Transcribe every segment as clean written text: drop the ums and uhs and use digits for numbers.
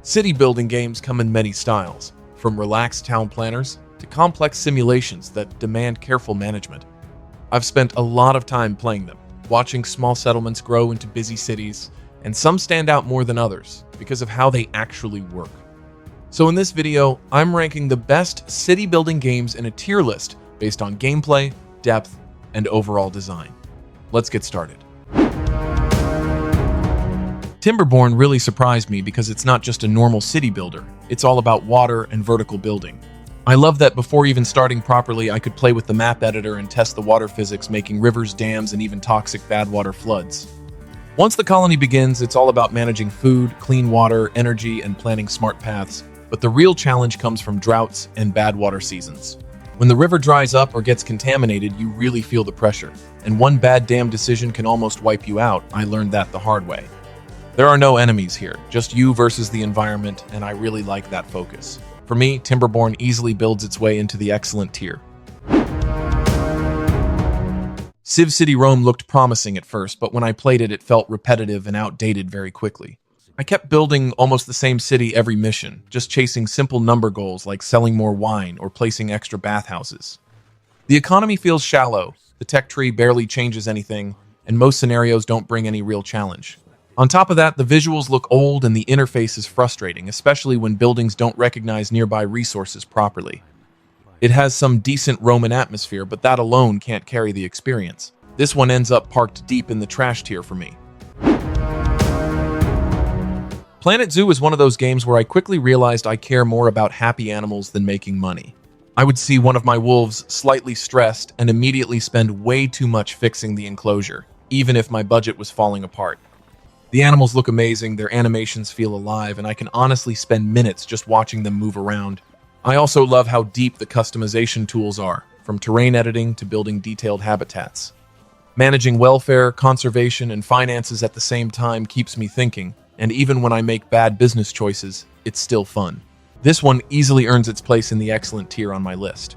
City building games come in many styles, from relaxed town planners to complex simulations that demand careful management. I've spent a lot of time playing them, watching small settlements grow into busy cities, and some stand out more than others because of how they actually work. So in this video, I'm ranking the best city building games in a tier list based on gameplay, depth, and overall design. Let's get started. Timberborn really surprised me because it's not just a normal city builder, it's all about water and vertical building. I love that before even starting properly, I could play with the map editor and test the water physics, making rivers, dams, and even toxic bad water floods. Once the colony begins, it's all about managing food, clean water, energy, and planning smart paths, but the real challenge comes from droughts and bad water seasons. When the river dries up or gets contaminated, you really feel the pressure, and one bad dam decision can almost wipe you out. I learned that the hard way. There are no enemies here, just you versus the environment, and I really like that focus. For me, Timberborn easily builds its way into the excellent tier. CivCity Rome looked promising at first, but when I played it, it felt repetitive and outdated very quickly. I kept building almost the same city every mission, just chasing simple number goals like selling more wine or placing extra bathhouses. The economy feels shallow, the tech tree barely changes anything, and most scenarios don't bring any real challenge. On top of that, the visuals look old and the interface is frustrating, especially when buildings don't recognize nearby resources properly. It has some decent Roman atmosphere, but that alone can't carry the experience. This one ends up parked deep in the trash tier for me. Planet Zoo is one of those games where I quickly realized I care more about happy animals than making money. I would see one of my wolves slightly stressed and immediately spend way too much fixing the enclosure, even if my budget was falling apart. The animals look amazing, their animations feel alive, and I can honestly spend minutes just watching them move around. I also love how deep the customization tools are, from terrain editing to building detailed habitats. Managing welfare, conservation, and finances at the same time keeps me thinking, and even when I make bad business choices, it's still fun. This one easily earns its place in the excellent tier on my list.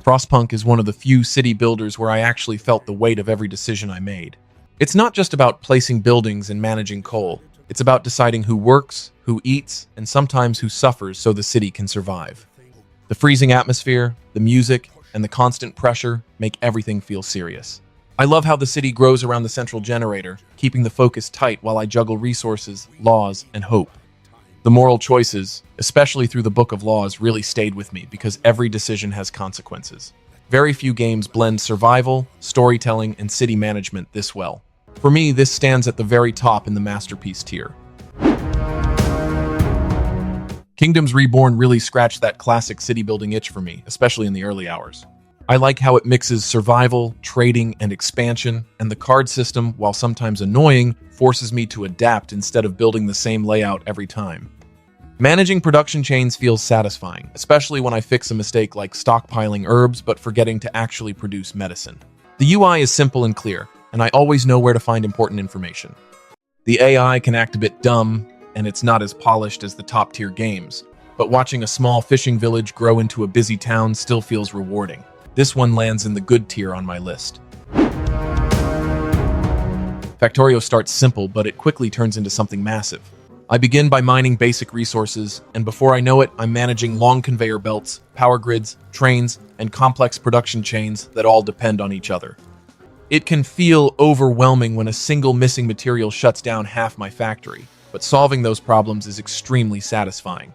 Frostpunk is one of the few city builders where I actually felt the weight of every decision I made. It's not just about placing buildings and managing coal. It's about deciding who works, who eats, and sometimes who suffers so the city can survive. The freezing atmosphere, the music, and the constant pressure make everything feel serious. I love how the city grows around the central generator, keeping the focus tight while I juggle resources, laws, and hope. The moral choices, especially through the Book of Laws, really stayed with me because every decision has consequences. Very few games blend survival, storytelling, and city management this well. For me, this stands at the very top in the masterpiece tier. Kingdoms Reborn really scratched that classic city building itch for me, especially in the early hours. I like how it mixes survival, trading, and expansion, and the card system, while sometimes annoying, forces me to adapt instead of building the same layout every time. Managing production chains feels satisfying, especially when I fix a mistake like stockpiling herbs but forgetting to actually produce medicine. The UI is simple and clear, and I always know where to find important information. The AI can act a bit dumb, and it's not as polished as the top-tier games, but watching a small fishing village grow into a busy town still feels rewarding. This one lands in the good tier on my list. Factorio starts simple, but it quickly turns into something massive. I begin by mining basic resources, and before I know it, I'm managing long conveyor belts, power grids, trains, and complex production chains that all depend on each other. It can feel overwhelming when a single missing material shuts down half my factory, but solving those problems is extremely satisfying.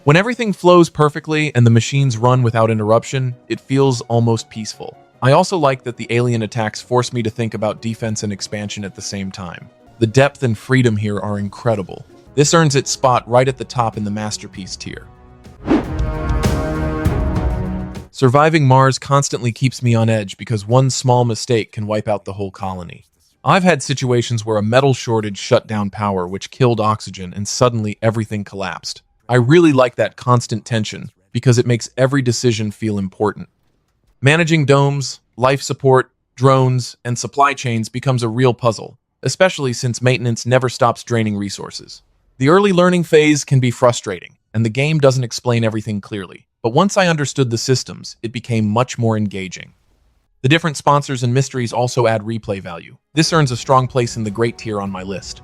When everything flows perfectly and the machines run without interruption, it feels almost peaceful. I also like that the alien attacks force me to think about defense and expansion at the same time. The depth and freedom here are incredible. This earns its spot right at the top in the masterpiece tier. Surviving Mars constantly keeps me on edge because one small mistake can wipe out the whole colony. I've had situations where a metal shortage shut down power, which killed oxygen, and suddenly everything collapsed. I really like that constant tension because it makes every decision feel important. Managing domes, life support, drones, and supply chains becomes a real puzzle, especially since maintenance never stops draining resources. The early learning phase can be frustrating, and the game doesn't explain everything clearly. But once I understood the systems, it became much more engaging. The different sponsors and mysteries also add replay value. This earns a strong place in the great tier on my list.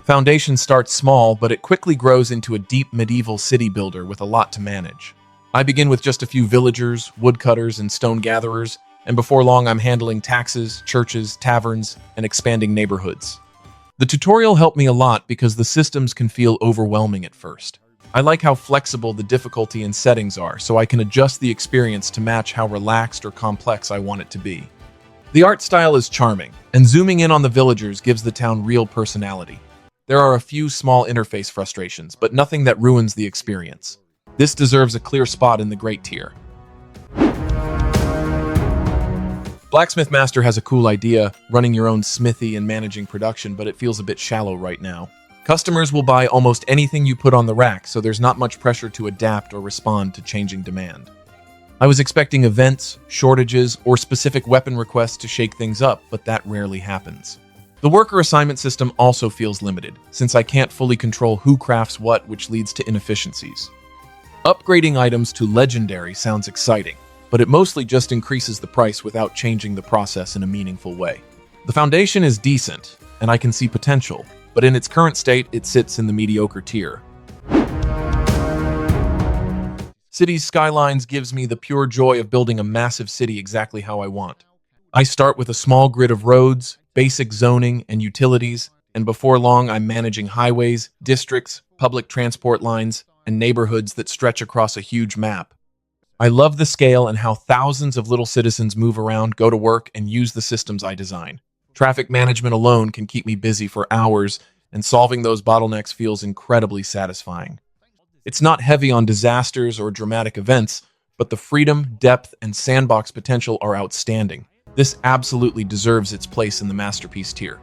Foundation starts small, but it quickly grows into a deep medieval city builder with a lot to manage. I begin with just a few villagers, woodcutters, and stone gatherers, and before long I'm handling taxes, churches, taverns, and expanding neighborhoods. The tutorial helped me a lot because the systems can feel overwhelming at first. I like how flexible the difficulty and settings are, so I can adjust the experience to match how relaxed or complex I want it to be. The art style is charming, and zooming in on the villagers gives the town real personality. There are a few small interface frustrations, but nothing that ruins the experience. This deserves a clear spot in the Great tier. Blacksmith Master has a cool idea, running your own smithy and managing production, but it feels a bit shallow right now. Customers will buy almost anything you put on the rack, so there's not much pressure to adapt or respond to changing demand. I was expecting events, shortages, or specific weapon requests to shake things up, but that rarely happens. The worker assignment system also feels limited, since I can't fully control who crafts what, which leads to inefficiencies. Upgrading items to legendary sounds exciting, but it mostly just increases the price without changing the process in a meaningful way. The foundation is decent, and I can see potential, but in its current state, it sits in the mediocre tier. Cities Skylines gives me the pure joy of building a massive city exactly how I want. I start with a small grid of roads, basic zoning, and utilities, and before long I'm managing highways, districts, public transport lines, and neighborhoods that stretch across a huge map. I love the scale and how thousands of little citizens move around, go to work, and use the systems I design. Traffic management alone can keep me busy for hours, and solving those bottlenecks feels incredibly satisfying. It's not heavy on disasters or dramatic events, but the freedom, depth, and sandbox potential are outstanding. This absolutely deserves its place in the masterpiece tier.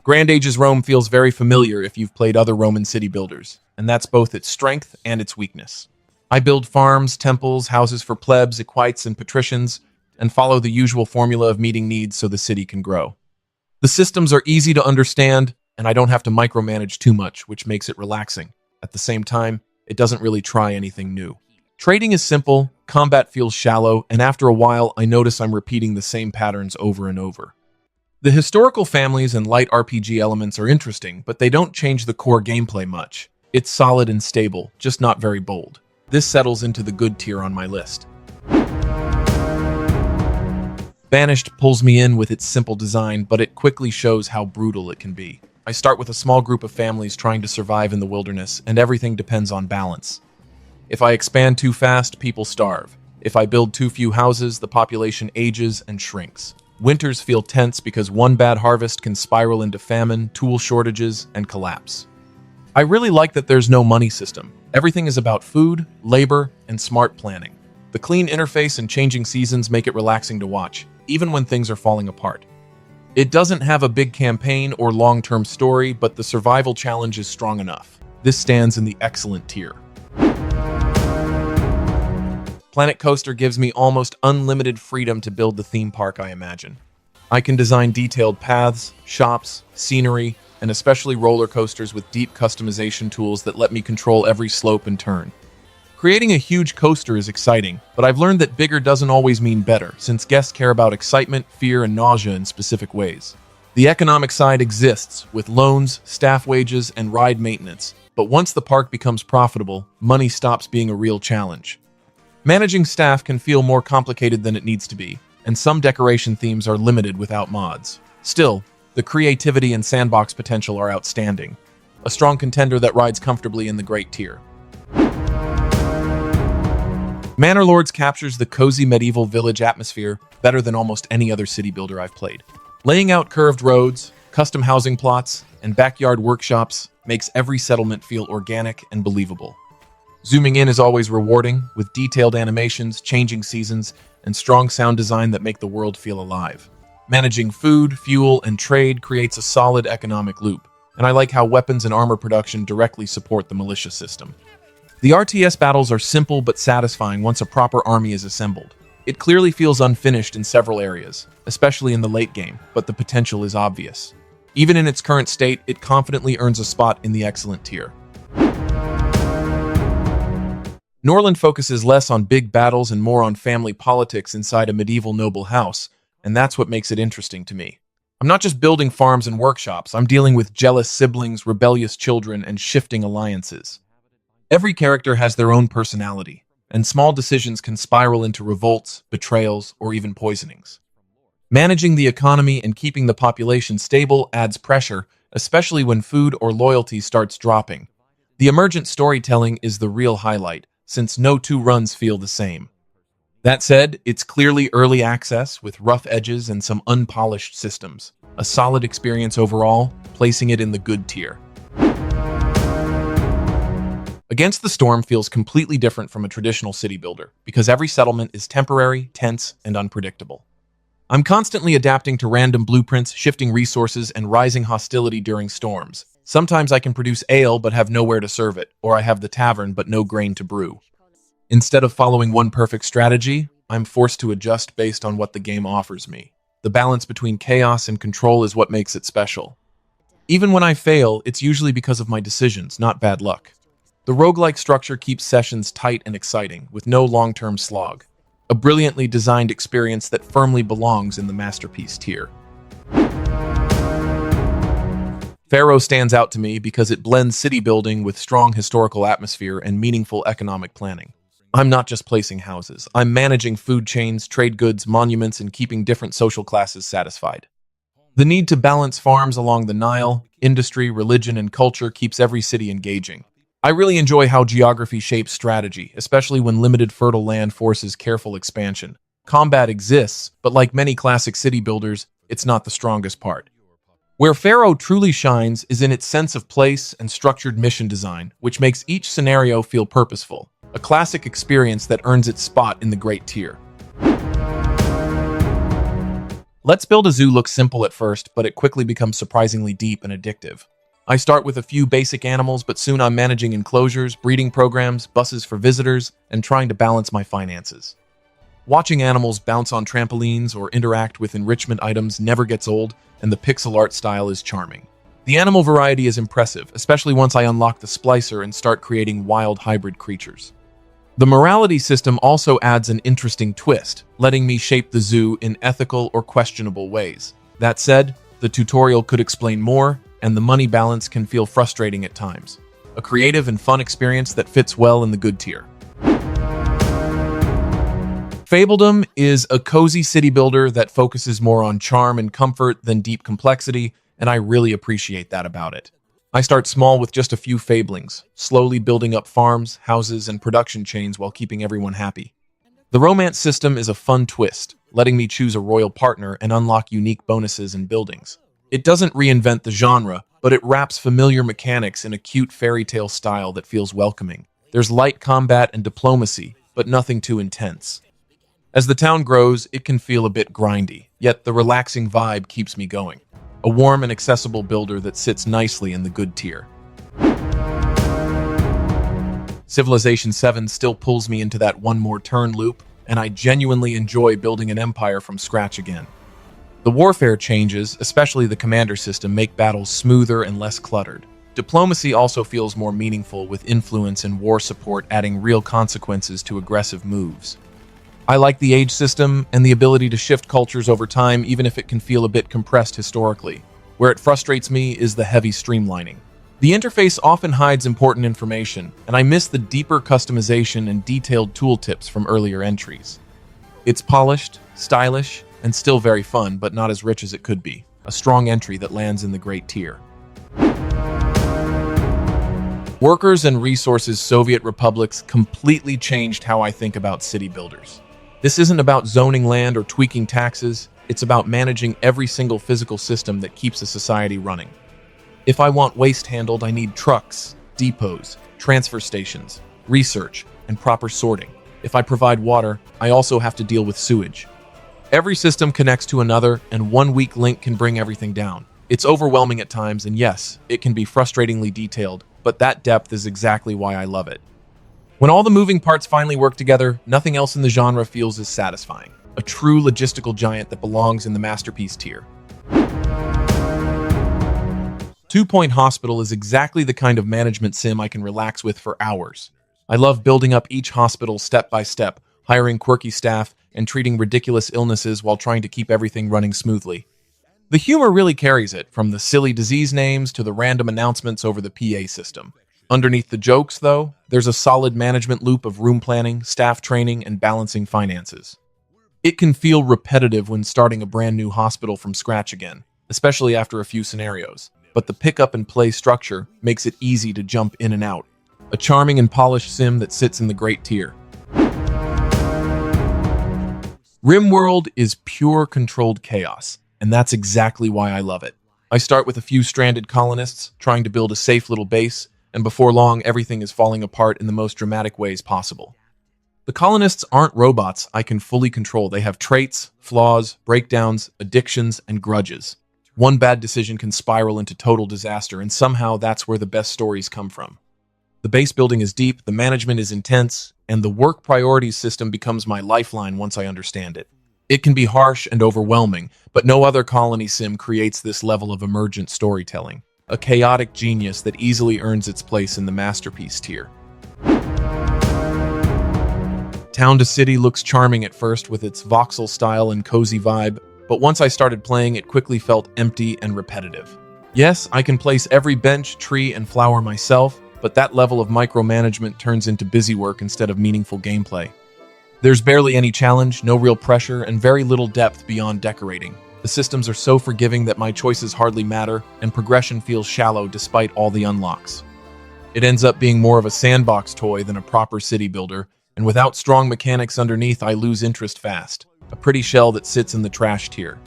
Grand Age's Rome feels very familiar if you've played other Roman city builders, and that's both its strength and its weakness. I build farms, temples, houses for plebs, equites, and patricians, and follow the usual formula of meeting needs so the city can grow. The systems are easy to understand, and I don't have to micromanage too much, which makes it relaxing. At the same time, it doesn't really try anything new. Trading is simple, combat feels shallow, and after a while, I notice I'm repeating the same patterns over and over. The historical families and light RPG elements are interesting, but they don't change the core gameplay much. It's solid and stable, just not very bold. This settles into the good tier on my list. Banished pulls me in with its simple design, but it quickly shows how brutal it can be. I start with a small group of families trying to survive in the wilderness, and everything depends on balance. If I expand too fast, people starve. If I build too few houses, the population ages and shrinks. Winters feel tense because one bad harvest can spiral into famine, tool shortages, and collapse. I really like that there's no money system. Everything is about food, labor, and smart planning. The clean interface and changing seasons make it relaxing to watch, even when things are falling apart. It doesn't have a big campaign or long-term story, but the survival challenge is strong enough. This stands in the excellent tier. Planet Coaster gives me almost unlimited freedom to build the theme park I imagine. I can design detailed paths, shops, scenery, and especially roller coasters with deep customization tools that let me control every slope and turn. Creating a huge coaster is exciting, but I've learned that bigger doesn't always mean better, since guests care about excitement, fear, and nausea in specific ways. The economic side exists, with loans, staff wages, and ride maintenance, but once the park becomes profitable, money stops being a real challenge. Managing staff can feel more complicated than it needs to be, and some decoration themes are limited without mods. Still, the creativity and sandbox potential are outstanding, a strong contender that rides comfortably in the Great tier. Manor Lords captures the cozy medieval village atmosphere better than almost any other city builder I've played. Laying out curved roads, custom housing plots, and backyard workshops makes every settlement feel organic and believable. Zooming in is always rewarding, with detailed animations, changing seasons, and strong sound design that make the world feel alive. Managing food, fuel, and trade creates a solid economic loop, and I like how weapons and armor production directly support the militia system. The RTS battles are simple but satisfying once a proper army is assembled. It clearly feels unfinished in several areas, especially in the late game, but the potential is obvious. Even in its current state, it confidently earns a spot in the excellent tier. Norland focuses less on big battles and more on family politics inside a medieval noble house, and that's what makes it interesting to me. I'm not just building farms and workshops, I'm dealing with jealous siblings, rebellious children, and shifting alliances. Every character has their own personality, and small decisions can spiral into revolts, betrayals, or even poisonings. Managing the economy and keeping the population stable adds pressure, especially when food or loyalty starts dropping. The emergent storytelling is the real highlight, since no two runs feel the same. That said, it's clearly early access with rough edges and some unpolished systems. A solid experience overall, placing it in the good tier. Against the Storm feels completely different from a traditional city builder, because every settlement is temporary, tense, and unpredictable. I'm constantly adapting to random blueprints, shifting resources, and rising hostility during storms. Sometimes I can produce ale but have nowhere to serve it, or I have the tavern but no grain to brew. Instead of following one perfect strategy, I'm forced to adjust based on what the game offers me. The balance between chaos and control is what makes it special. Even when I fail, it's usually because of my decisions, not bad luck. The roguelike structure keeps sessions tight and exciting, with no long-term slog. A brilliantly designed experience that firmly belongs in the masterpiece tier. Pharaoh stands out to me because it blends city building with strong historical atmosphere and meaningful economic planning. I'm not just placing houses. I'm managing food chains, trade goods, monuments, and keeping different social classes satisfied. The need to balance farms along the Nile, industry, religion, and culture keeps every city engaging. I really enjoy how geography shapes strategy, especially when limited fertile land forces careful expansion. Combat exists, but like many classic city builders, it's not the strongest part. Where Pharaoh truly shines is in its sense of place and structured mission design, which makes each scenario feel purposeful. A classic experience that earns its spot in the great tier. Let's Build a Zoo looks simple at first, but it quickly becomes surprisingly deep and addictive. I start with a few basic animals, but soon I'm managing enclosures, breeding programs, buses for visitors, and trying to balance my finances. Watching animals bounce on trampolines or interact with enrichment items never gets old, and the pixel art style is charming. The animal variety is impressive, especially once I unlock the splicer and start creating wild hybrid creatures. The morality system also adds an interesting twist, letting me shape the zoo in ethical or questionable ways. That said, the tutorial could explain more, and the money balance can feel frustrating at times. A creative and fun experience that fits well in the good tier. Fabledom is a cozy city builder that focuses more on charm and comfort than deep complexity, and I really appreciate that about it. I start small with just a few fablings, slowly building up farms, houses, and production chains while keeping everyone happy. The romance system is a fun twist, letting me choose a royal partner and unlock unique bonuses and buildings. It doesn't reinvent the genre, but it wraps familiar mechanics in a cute fairy tale style that feels welcoming. There's light combat and diplomacy, but nothing too intense. As the town grows, it can feel a bit grindy, yet the relaxing vibe keeps me going. A warm and accessible builder that sits nicely in the good tier. Civilization 7 still pulls me into that one more turn loop, and I genuinely enjoy building an empire from scratch again. The warfare changes, especially the commander system, make battles smoother and less cluttered. Diplomacy also feels more meaningful, with influence and war support adding real consequences to aggressive moves. I like the age system and the ability to shift cultures over time, even if it can feel a bit compressed historically. Where it frustrates me is the heavy streamlining. The interface often hides important information, and I miss the deeper customization and detailed tooltips from earlier entries. It's polished, stylish, and still very fun, but not as rich as it could be. A strong entry that lands in the great tier. Workers and Resources Soviet Republics completely changed how I think about city builders. This isn't about zoning land or tweaking taxes, it's about managing every single physical system that keeps a society running. If I want waste handled, I need trucks, depots, transfer stations, research, and proper sorting. If I provide water, I also have to deal with sewage. Every system connects to another, and one weak link can bring everything down. It's overwhelming at times, and yes, it can be frustratingly detailed, but that depth is exactly why I love it. When all the moving parts finally work together, nothing else in the genre feels as satisfying. A true logistical giant that belongs in the masterpiece tier. 2 Point Hospital is exactly the kind of management sim I can relax with for hours. I love building up each hospital step by step, hiring quirky staff, and treating ridiculous illnesses while trying to keep everything running smoothly. The humor really carries it, from the silly disease names to the random announcements over the PA system. Underneath the jokes, though, there's a solid management loop of room planning, staff training, and balancing finances. It can feel repetitive when starting a brand new hospital from scratch again, especially after a few scenarios, but the pick-up and play structure makes it easy to jump in and out. A charming and polished sim that sits in the great tier. RimWorld is pure controlled chaos, and that's exactly why I love it. I start with a few stranded colonists, trying to build a safe little base, and before long, everything is falling apart in the most dramatic ways possible. The colonists aren't robots I can fully control. They have traits, flaws, breakdowns, addictions, and grudges. One bad decision can spiral into total disaster, and somehow that's where the best stories come from. The base building is deep, the management is intense, and the work priorities system becomes my lifeline once I understand it. It can be harsh and overwhelming, but no other colony sim creates this level of emergent storytelling. A chaotic genius that easily earns its place in the masterpiece tier. Town to City looks charming at first with its voxel style and cozy vibe, but once I started playing, it quickly felt empty and repetitive. Yes, I can place every bench, tree, and flower myself, but that level of micromanagement turns into busy work instead of meaningful gameplay. There's barely any challenge, no real pressure, and very little depth beyond decorating. The systems are so forgiving that my choices hardly matter, and progression feels shallow despite all the unlocks. It ends up being more of a sandbox toy than a proper city builder, and without strong mechanics underneath, I lose interest fast. A pretty shell that sits in the trash tier.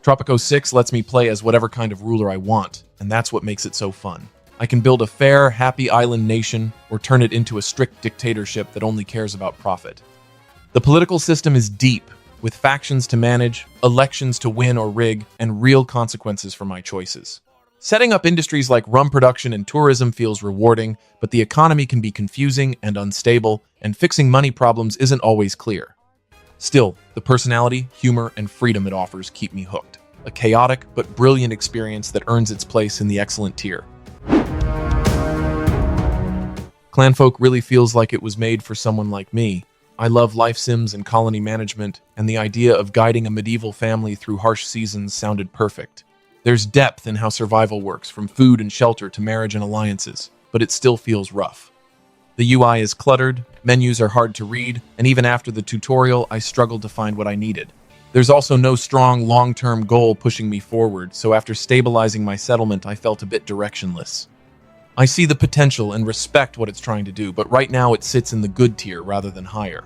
Tropico 6 lets me play as whatever kind of ruler I want, and that's what makes it so fun. I can build a fair, happy island nation, or turn it into a strict dictatorship that only cares about profit. The political system is deep, with factions to manage, elections to win or rig, and real consequences for my choices. Setting up industries like rum production and tourism feels rewarding, but the economy can be confusing and unstable, and fixing money problems isn't always clear. Still, the personality, humor, and freedom it offers keep me hooked. A chaotic but brilliant experience that earns its place in the excellent tier. Clanfolk really feels like it was made for someone like me. I love life sims and colony management, and the idea of guiding a medieval family through harsh seasons sounded perfect. There's depth in how survival works, from food and shelter to marriage and alliances, but it still feels rough. The UI is cluttered, menus are hard to read, and even after the tutorial, I struggled to find what I needed. There's also no strong, long-term goal pushing me forward, so after stabilizing my settlement, I felt a bit directionless. I see the potential and respect what it's trying to do, but right now it sits in the good tier rather than higher.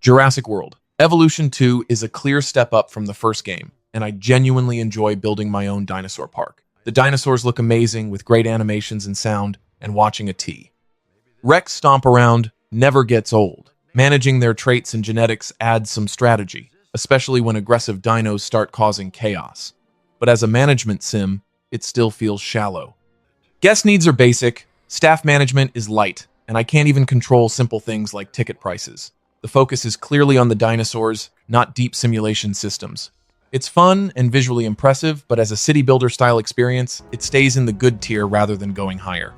Jurassic World. Evolution 2 is a clear step up from the first game, and I genuinely enjoy building my own dinosaur park. The dinosaurs look amazing with great animations and sound, and watching a T Rex stomp around never gets old. Managing their traits and genetics adds some strategy, especially when aggressive dinos start causing chaos. But as a management sim, it still feels shallow. Guest needs are basic, staff management is light, and I can't even control simple things like ticket prices. The focus is clearly on the dinosaurs, not deep simulation systems. It's fun and visually impressive, but as a city builder style experience, it stays in the good tier rather than going higher.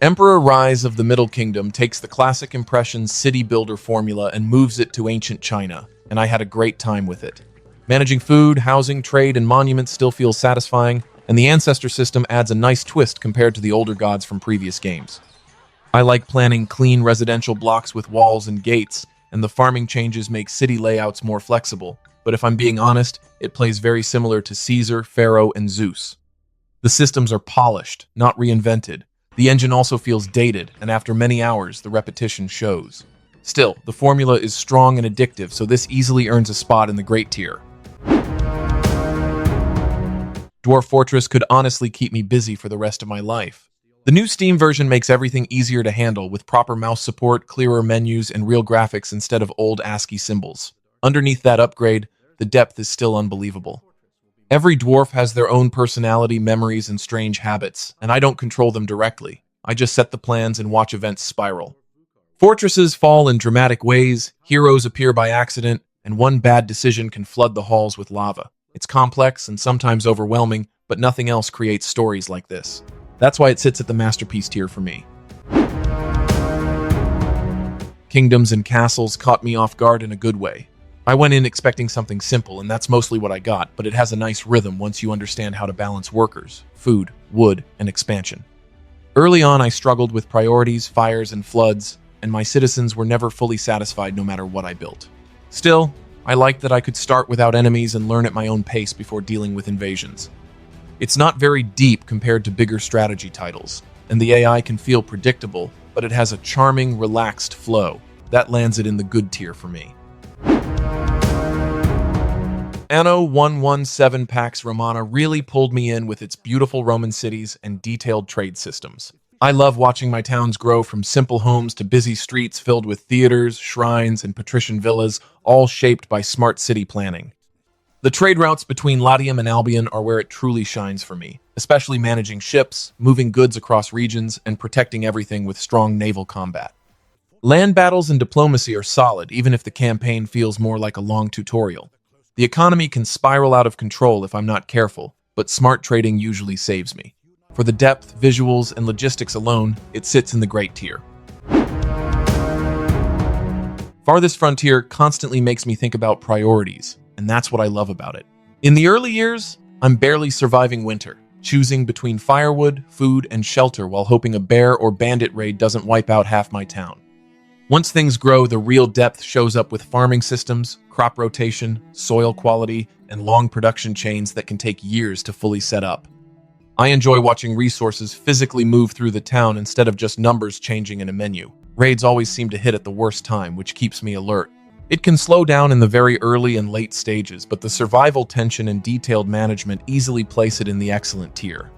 Emperor Rise of the Middle Kingdom takes the classic Impressions city builder formula and moves it to ancient China, and I had a great time with it. Managing food, housing, trade, and monuments still feels satisfying, and the ancestor system adds a nice twist compared to the older gods from previous games. I like planning clean residential blocks with walls and gates, and the farming changes make city layouts more flexible, but if I'm being honest, it plays very similar to Caesar, Pharaoh, and Zeus. The systems are polished, not reinvented. The engine also feels dated, and after many hours, the repetition shows. Still, the formula is strong and addictive, so this easily earns a spot in the great tier. Dwarf Fortress could honestly keep me busy for the rest of my life. The new Steam version makes everything easier to handle with proper mouse support, clearer menus, and real graphics instead of old ASCII symbols. Underneath that upgrade, the depth is still unbelievable. Every dwarf has their own personality, memories, and strange habits, and I don't control them directly. I just set the plans and watch events spiral. Fortresses fall in dramatic ways, heroes appear by accident, and one bad decision can flood the halls with lava. It's complex and sometimes overwhelming, but nothing else creates stories like this. That's why it sits at the masterpiece tier for me. kingdoms and castles caught me off guard in a good way. I went in expecting something simple, and that's mostly what I got, but it has a nice rhythm once you understand how to balance workers, food, wood, and expansion. Early on, I struggled with priorities, fires, and floods, and my citizens were never fully satisfied no matter what I built. Still, I liked that I could start without enemies and learn at my own pace before dealing with invasions. It's not very deep compared to bigger strategy titles, and the AI can feel predictable, but it has a charming, relaxed flow. That lands it in the good tier for me. Anno 117 Pax Romana really pulled me in with its beautiful Roman cities and detailed trade systems. I love watching my towns grow from simple homes to busy streets filled with theaters, shrines, and patrician villas, all shaped by smart city planning. The trade routes between Latium and Albion are where it truly shines for me, especially managing ships, moving goods across regions, and protecting everything with strong naval combat. Land battles and diplomacy are solid, even if the campaign feels more like a long tutorial. The economy can spiral out of control if I'm not careful, but smart trading usually saves me. For the depth, visuals, and logistics alone, it sits in the great tier. Farthest Frontier constantly makes me think about priorities, and that's what I love about it. In the early years, I'm barely surviving winter, choosing between firewood, food, and shelter while hoping a bear or bandit raid doesn't wipe out half my town. Once things grow, the real depth shows up with farming systems, crop rotation, soil quality, and long production chains that can take years to fully set up. I enjoy watching resources physically move through the town instead of just numbers changing in a menu. Raids always seem to hit at the worst time, which keeps me alert. It can slow down in the very early and late stages, but the survival tension and detailed management easily place it in the excellent tier.